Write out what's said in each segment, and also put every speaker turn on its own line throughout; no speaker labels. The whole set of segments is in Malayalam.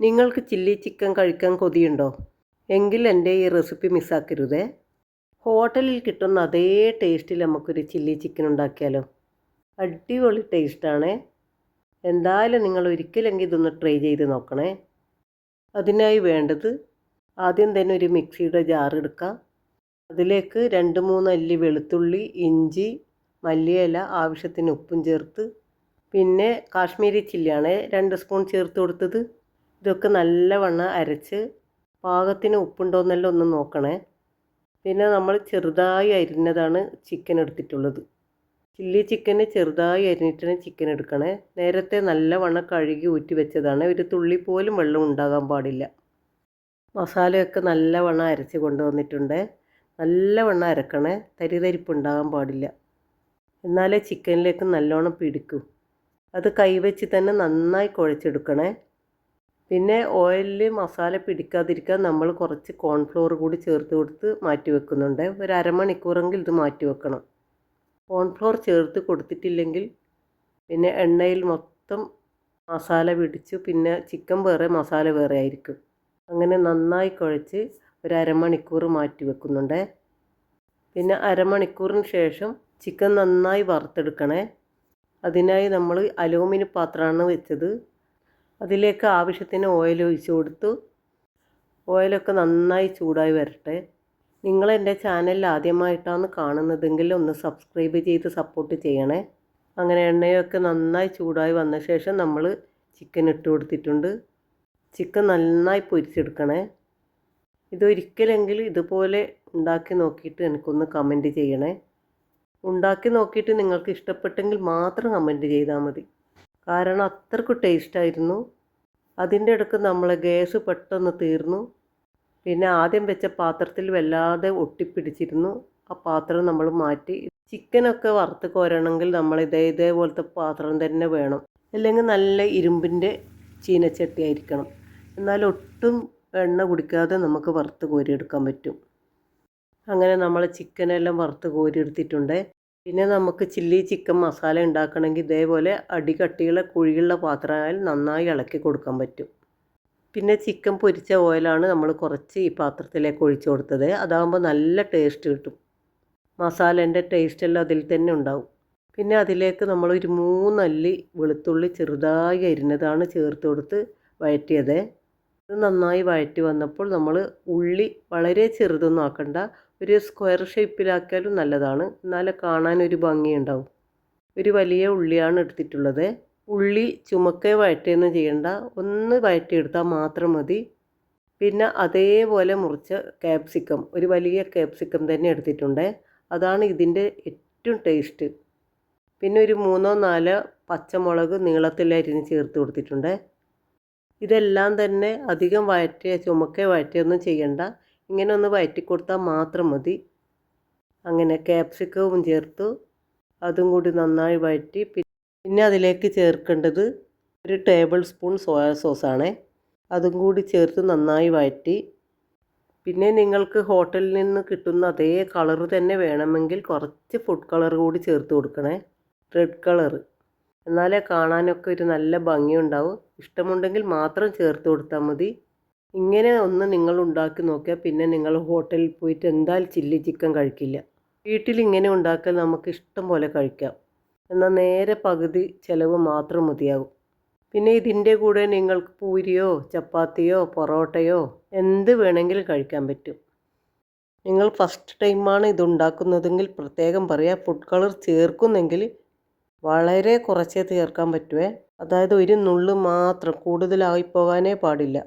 നിങ്ങൾക്ക് ചില്ലി ചിക്കൻ കഴിക്കാൻ കൊതിയുണ്ടോ? എങ്കിൽ എൻ്റെ ഈ റെസിപ്പി മിസ്സാക്കരുതേ. ഹോട്ടലിൽ കിട്ടുന്ന അതേ ടേസ്റ്റിൽ നമുക്കൊരു ചില്ലി ചിക്കൻ ഉണ്ടാക്കിയാലോ? അടിപൊളി ടേസ്റ്റാണ്. എന്തായാലും നിങ്ങൾ ഒരിക്കലെങ്കിൽ ഇതൊന്ന് ട്രൈ ചെയ്ത് നോക്കണേ. അതിനായി വേണ്ടത് ആദ്യം തന്നെ ഒരു മിക്സിയുടെ ജാർ എടുക്കാം. അതിലേക്ക് 2-3 അല്ലി വെളുത്തുള്ളി, ഇഞ്ചി, മല്ലിയില, ആവശ്യത്തിന് ഉപ്പും ചേർത്ത്, പിന്നെ കാശ്മീരി ചില്ലിയാണ് 2 സ്പൂൺ ചേർത്ത് കൊടുത്തത്. ഇതൊക്കെ നല്ലവണ്ണം അരച്ച് പാകത്തിന് ഉപ്പുണ്ടോയെന്നെല്ലാം ഒന്ന് നോക്കണേ. പിന്നെ നമ്മൾ ചെറുതായി അരിഞ്ഞതാണ് ചിക്കൻ എടുത്തിട്ടുള്ളത്. ചില്ലി ചിക്കന് ചെറുതായി അരിഞ്ഞിട്ടാണ് ചിക്കൻ എടുക്കണേ. നേരത്തെ നല്ലവണ്ണം കഴുകി ഊറ്റി വെച്ചതാണ്. ഒരു തുള്ളി പോലും വെള്ളം ഉണ്ടാകാൻ പാടില്ല. മസാലയൊക്കെ നല്ലവണ്ണം അരച്ച് കൊണ്ടുവന്നിട്ടുണ്ട്. നല്ലവണ്ണം അരക്കണേ, തരിതരിപ്പ് ഉണ്ടാകാൻ പാടില്ല. എന്നാലേ ചിക്കനിലേക്ക് നല്ലോണം പിടിക്കും. അത് കൈവച്ച് തന്നെ നന്നായി കുഴച്ചെടുക്കണേ. പിന്നെ ഓയിലിൽ മസാല പിടിക്കാതിരിക്കാൻ നമ്മൾ കുറച്ച് കോൺഫ്ലോർ കൂടി ചേർത്ത് കൊടുത്ത് മാറ്റി വെക്കുന്നുണ്ട്. ഒരു അരമണിക്കൂറെങ്കിൽ ഇത് മാറ്റി വെക്കണം. കോൺഫ്ലോർ ചേർത്ത് കൊടുത്തിട്ടില്ലെങ്കിൽ പിന്നെ എണ്ണയിൽ മൊത്തം മസാല പിടിച്ചു, പിന്നെ ചിക്കൻ വേറെ മസാല വേറെ ആയിരിക്കും. അങ്ങനെ നന്നായി കുഴച്ച് ഒരു അരമണിക്കൂർ മാറ്റി വെക്കുന്നുണ്ട്. പിന്നെ അരമണിക്കൂറിന് ശേഷം ചിക്കൻ നന്നായി വറുത്തെടുക്കണേ. അതിനായി നമ്മൾ അലൂമിനിയം പാത്രമാണ് വെച്ചത്. അതിലേക്ക് ആവശ്യത്തിന് ഓയിൽ ഒഴിച്ച് കൊടുത്തു. ഓയിലൊക്കെ നന്നായി ചൂടായി വരട്ടെ. നിങ്ങൾ എൻ്റെ ചാനൽ ആദ്യമായിട്ടാണ് കാണുന്നതെങ്കിൽ ഒന്ന് സബ്സ്ക്രൈബ് ചെയ്ത് സപ്പോർട്ട് ചെയ്യണേ. അങ്ങനെ എണ്ണയൊക്കെ നന്നായി ചൂടായി വന്ന ശേഷം നമ്മൾ ചിക്കൻ ഇട്ട് കൊടുത്തിട്ടുണ്ട്. ചിക്കൻ നന്നായി പൊരിച്ചെടുക്കണേ. ഇതൊരിക്കലെങ്കിലും ഇതുപോലെ ഉണ്ടാക്കി നോക്കിയിട്ട് എനിക്കൊന്ന് കമൻറ്റ് ചെയ്യണേ. ഉണ്ടാക്കി നോക്കിയിട്ട് നിങ്ങൾക്ക് ഇഷ്ടപ്പെട്ടെങ്കിൽ മാത്രം കമൻറ്റ് ചെയ്താൽ മതി. കാരണം അത്രയ്ക്ക് ടേസ്റ്റായിരുന്നു. അതിൻ്റെ ഇടയ്ക്ക് നമ്മളെ ഗ്യാസ് പെട്ടെന്ന് തീർന്നു. പിന്നെ ആദ്യം വെച്ച പാത്രത്തിൽ വല്ലാതെ ഒട്ടിപ്പിടിച്ചിരുന്നു. ആ പാത്രം നമ്മൾ മാറ്റി. ചിക്കനൊക്കെ വറുത്ത് കോരണമെങ്കിൽ നമ്മൾ ഇതേപോലത്തെ പാത്രം തന്നെ വേണം. അല്ലെങ്കിൽ നല്ല ഇരുമ്പിൻ്റെ ചീനച്ചട്ടി ആയിരിക്കണം. എന്നാൽ ഒട്ടും എണ്ണ കുടിക്കാതെ നമുക്ക് വറുത്ത് കോരിയെടുക്കാൻ പറ്റും. അങ്ങനെ നമ്മൾ ചിക്കനെല്ലാം വറുത്ത് കോരിയെടുത്തിട്ടുണ്ട്. പിന്നെ നമുക്ക് ചില്ലി ചിക്കൻ മസാല ഉണ്ടാക്കണമെങ്കിൽ ഇതേപോലെ അടികട്ടിയുള്ള കുഴിയുള്ള പാത്രമായാൽ നന്നായി ഇളക്കി കൊടുക്കാൻ പറ്റും. പിന്നെ ചിക്കൻ പൊരിച്ച ഓയിലാണ് നമ്മൾ കുറച്ച് ഈ പാത്രത്തിലേക്ക് ഒഴിച്ചു കൊടുത്തത്. അതാകുമ്പോൾ നല്ല ടേസ്റ്റ് കിട്ടും. മസാലേൻ്റെ ടേസ്റ്റെല്ലാം അതിൽ തന്നെ ഉണ്ടാവും. പിന്നെ അതിലേക്ക് നമ്മൾ ഒരു 3 അല്ലി വെളുത്തുള്ളി ചെറുതായി അരിഞ്ഞതാണ് ചേർത്ത് കൊടുത്ത് വഴറ്റിയത്. ഇത് നന്നായി വഴറ്റി വന്നപ്പോൾ നമ്മൾ ഉള്ളി വളരെ ചെറുതൊന്നും ആക്കണ്ട, ഒരു സ്ക്വയർ ഷേപ്പിലാക്കിയാലും നല്ലതാണ്. എന്നാലേ കാണാനൊരു ഭംഗിയുണ്ടാവും. ഒരു വലിയ ഉള്ളിയാണ് എടുത്തിട്ടുള്ളത്. ഉള്ളി ചുമക്കെ വഴറ്റിയൊന്നും ചെയ്യണ്ട, ഒന്ന് വഴറ്റിയെടുത്താൽ മാത്രം മതി. പിന്നെ അതേപോലെ മുറിച്ച ക്യാപ്സിക്കം, ഒരു വലിയ ക്യാപ്സിക്കം തന്നെ എടുത്തിട്ടുണ്ട്. അതാണ് ഇതിൻ്റെ ഏറ്റവും ടേസ്റ്റ്. പിന്നെ ഒരു 3-4 പച്ചമുളക് നീളത്തിൽ അരിഞ്ഞ് ചേർത്ത് കൊടുത്തിട്ടുണ്ട്. ഇതെല്ലാം തന്നെ അധികം ചുമക്കെ വഴറ്റിയൊന്നും ചെയ്യണ്ട, ഇങ്ങനെ ഒന്ന് വഴറ്റി കൊടുത്താൽ മാത്രം മതി. അങ്ങനെ ക്യാപ്സിക്കവും ചേർത്തു. അതും കൂടി നന്നായി വഴറ്റി. പിന്നെ അതിലേക്ക് ചേർക്കേണ്ടത് 1 ടേബിൾ സ്പൂൺ സോയാ സോസാണ്. അതും കൂടി ചേർത്ത് നന്നായി വഴറ്റി. പിന്നെ നിങ്ങൾക്ക് ഹോട്ടലിൽ നിന്ന് കിട്ടുന്ന അതേ കളർ തന്നെ വേണമെങ്കിൽ കുറച്ച് ഫുഡ് കളർ കൂടി ചേർത്ത് കൊടുക്കണേ, റെഡ് കളർ. എന്നാലേ കാണാനൊക്കെ ഒരു നല്ല ഭംഗിയുണ്ടാവും. ഇഷ്ടമുണ്ടെങ്കിൽ മാത്രം ചേർത്ത് കൊടുത്താൽ മതി. ഇങ്ങനെ ഒന്ന് നിങ്ങൾ ഉണ്ടാക്കി നോക്കിയാൽ പിന്നെ നിങ്ങൾ ഹോട്ടലിൽ പോയിട്ട് എന്തായാലും ചില്ലി ചിക്കൻ കഴിക്കില്ല. വീട്ടിൽ ഇങ്ങനെ ഉണ്ടാക്കിയാൽ നമുക്ക് ഇഷ്ടം പോലെ കഴിക്കാം. എന്നാൽ നേരെ പകുതി ചിലവ് മാത്രം മതിയാകും. പിന്നെ ഇതിൻ്റെ കൂടെ നിങ്ങൾക്ക് പൂരിയോ ചപ്പാത്തിയോ പൊറോട്ടയോ എന്ത് വേണമെങ്കിലും കഴിക്കാൻ പറ്റും. നിങ്ങൾ ഫസ്റ്റ് ടൈമാണ് ഇതുണ്ടാക്കുന്നതെങ്കിൽ പ്രത്യേകം പറയാം, ഫുഡ് കളർ ചേർക്കുന്നെങ്കിൽ വളരെ കുറച്ചേ ചേർക്കാൻ പറ്റുമേ. അതായത് ഒരു നുള്ള് മാത്രം, കൂടുതലായി പോകാനേ പാടില്ല.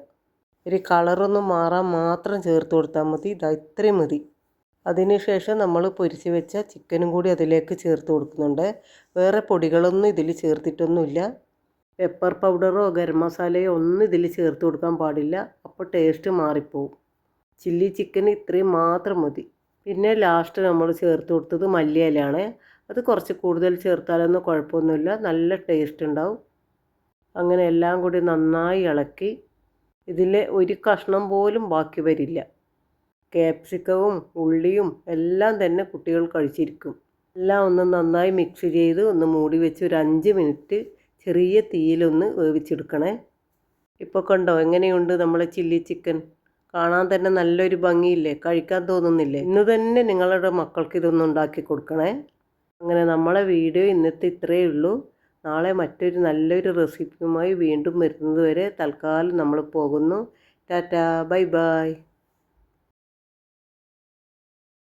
ഒരു കളറൊന്നും മാറാൻ മാത്രം ചേർത്ത് കൊടുത്താൽ മതി. ഇത്രയും മതി. അതിനുശേഷം നമ്മൾ പൊരിച്ച് വെച്ച ചിക്കനും കൂടി അതിലേക്ക് ചേർത്ത് കൊടുക്കുന്നുണ്ട്. വേറെ പൊടികളൊന്നും ഇതിൽ ചേർത്തിട്ടൊന്നുമില്ല. പെപ്പർ പൗഡറോ ഗരം മസാലയോ ഒന്നും ഇതിൽ ചേർത്ത് കൊടുക്കാൻ പാടില്ല. അപ്പോൾ ടേസ്റ്റ് മാറിപ്പോവും. ചില്ലി ചിക്കന് ഇത്രയും മാത്രം മതി. പിന്നെ ലാസ്റ്റ് നമ്മൾ ചേർത്ത് കൊടുത്തത് മല്ലിയിലയാണ്. അത് കുറച്ച് കൂടുതൽ ചേർത്താലൊന്നും കുഴപ്പമൊന്നുമില്ല, നല്ല ടേസ്റ്റ് ഉണ്ടാവും. അങ്ങനെ എല്ലാം കൂടി നന്നായി ഇളക്കി. ഇതിൽ ഒരു കഷ്ണം പോലും ബാക്കി വരില്ല. ക്യാപ്സിക്കവും ഉള്ളിയും എല്ലാം തന്നെ കുട്ടികൾ കഴിച്ചിരിക്കും. എല്ലാം ഒന്ന് നന്നായി മിക്സ് ചെയ്ത് ഒന്ന് മൂടി വെച്ച് ഒരു 5 മിനിറ്റ് ചെറിയ തീയിലൊന്ന് വേവിച്ചെടുക്കണേ. ഇപ്പോൾ കണ്ടോ എങ്ങനെയുണ്ട് നമ്മളെ ചില്ലി ചിക്കൻ? കാണാൻ തന്നെ നല്ലൊരു ഭംഗിയില്ലേ? കഴിക്കാൻ തോന്നുന്നില്ലേ? ഇന്ന് തന്നെ നിങ്ങളുടെ മക്കൾക്ക് ഇതൊന്ന് ഉണ്ടാക്കി കൊടുക്കണേ. അങ്ങനെ നമ്മളെ വീഡിയോ ഇന്നത്തെ ഇത്രയേ ഉള്ളൂ. നാളെ മറ്റൊരു നല്ലൊരു റെസിപ്പിയുമായി വീണ്ടും വരുന്നത് വരെ തൽക്കാലം നമ്മൾ പോകുന്നു. Tata, bye bye.